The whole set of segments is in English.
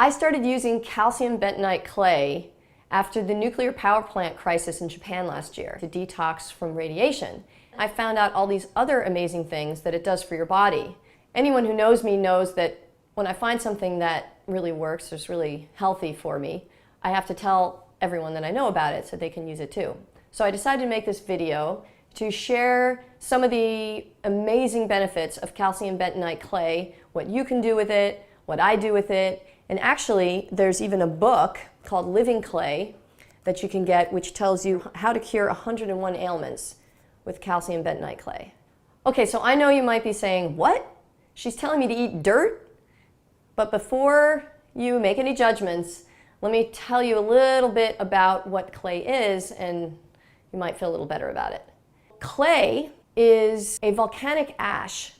I started using calcium bentonite clay after the nuclear power plant crisis in Japan last year to detox from radiation. I found out all these other amazing things that it does for your body. Anyone who knows me knows that when I find something that really works, or is really healthy for me, I have to tell everyone that I know about it so they can use it too. So I decided to make this video to share some of the amazing benefits of calcium bentonite clay, what you can do with it, what I do with it, and actually there's even a book called Living Clay that you can get which tells you how to cure 101 ailments with calcium bentonite clay. Okay, so I know you might be saying, what? She's telling me to eat dirt? But before you make any judgments, let me tell you a little bit about what clay is, and you might feel a little better about it. Clay is a volcanic ash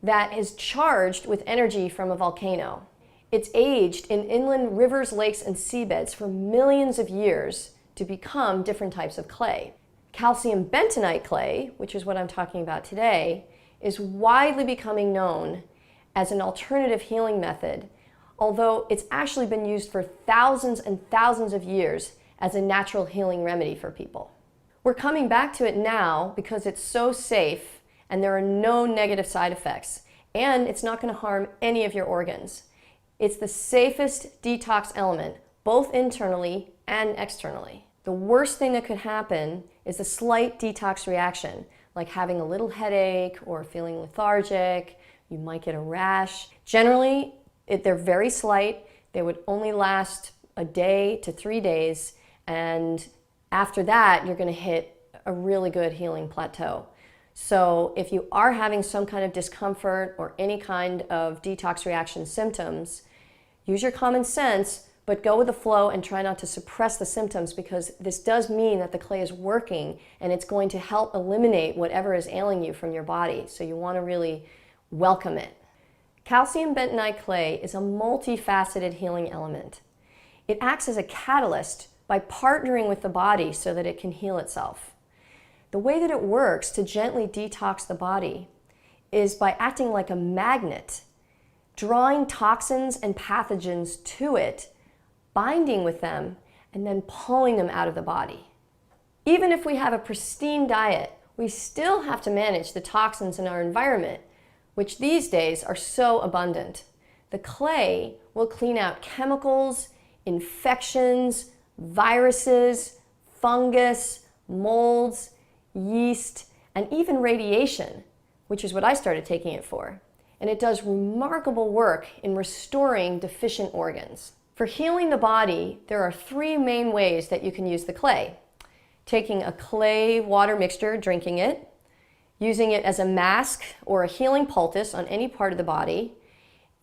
that is charged with energy from a volcano. It's aged in inland rivers, lakes, and seabeds for millions of years to become different types of clay. Calcium bentonite clay, which is what I'm talking about today, is widely becoming known as an alternative healing method, although it's actually been used for thousands and thousands of years as a natural healing remedy for people. We're coming back to it now because it's so safe and there are no negative side effects, and it's not going to harm any of your organs. It's the safest detox element, both internally and externally. The worst thing that could happen is a slight detox reaction, like having a little headache or feeling lethargic. You might get a rash. Generally, they're very slight. They would only last a day to 3 days, and after that, you're going to hit a really good healing plateau. So if you are having some kind of discomfort or any kind of detox reaction symptoms, use your common sense, but go with the flow and try not to suppress the symptoms, because this does mean that the clay is working and it's going to help eliminate whatever is ailing you from your body. So you want to really welcome it. Calcium bentonite clay is a multifaceted healing element. It acts as a catalyst by partnering with the body so that it can heal itself. The way that it works to gently detox the body is by acting like a magnet, drawing toxins and pathogens to it, binding with them, and then pulling them out of the body. Even if we have a pristine diet, we still have to manage the toxins in our environment, which these days are so abundant. The clay will clean out chemicals, infections, viruses, fungus, molds, yeast, and even radiation, which is what I started taking it for. And it does remarkable work in restoring deficient organs. For healing the body, there are 3 main ways that you can use the clay. Taking a clay water mixture, drinking it, using it as a mask or a healing poultice on any part of the body,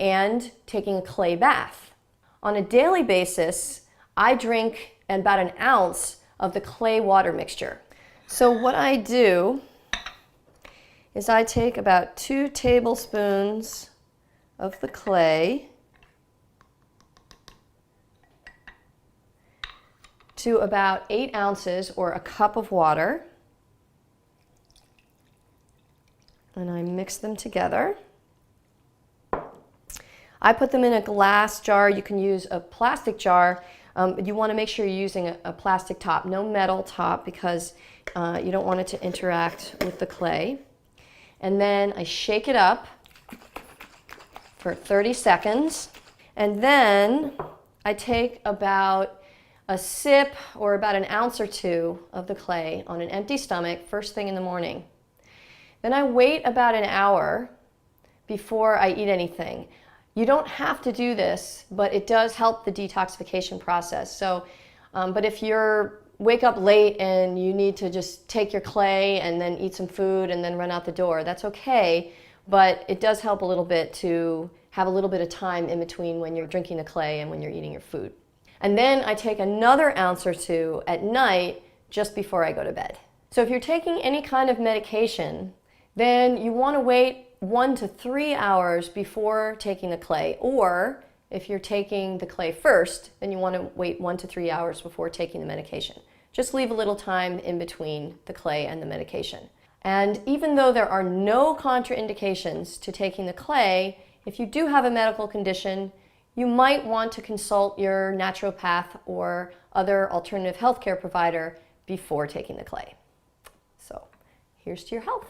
and taking a clay bath. On a daily basis, I drink about an ounce of the clay water mixture. So what I do is I take about 2 tablespoons of the clay to about 8 ounces or a cup of water, and I mix them together. I put them in a glass jar. You can use a plastic jar. You want to make sure you're using a plastic top, no metal top, because you don't want it to interact with the clay. And then I shake it up for 30 seconds. And then I take about a sip or about an ounce or 2 of the clay on an empty stomach first thing in the morning. Then I wait about an hour before I eat anything. You don't have to do this, but it does help the detoxification process. So, but if you're wake up late and you need to just take your clay and then eat some food and then run out the door, that's okay, but it does help a little bit to have a little bit of time in between when you're drinking the clay and when you're eating your food. And then I take another ounce or 2 at night just before I go to bed. So if you're taking any kind of medication, then you want to wait 1 to 3 hours before taking the clay, or if you're taking the clay first, then you want to wait 1 to 3 hours before taking the medication. Just leave a little time in between the clay and the medication. And even though there are no contraindications to taking the clay, if you do have a medical condition, you might want to consult your naturopath or other alternative healthcare provider before taking the clay. So, here's to your health.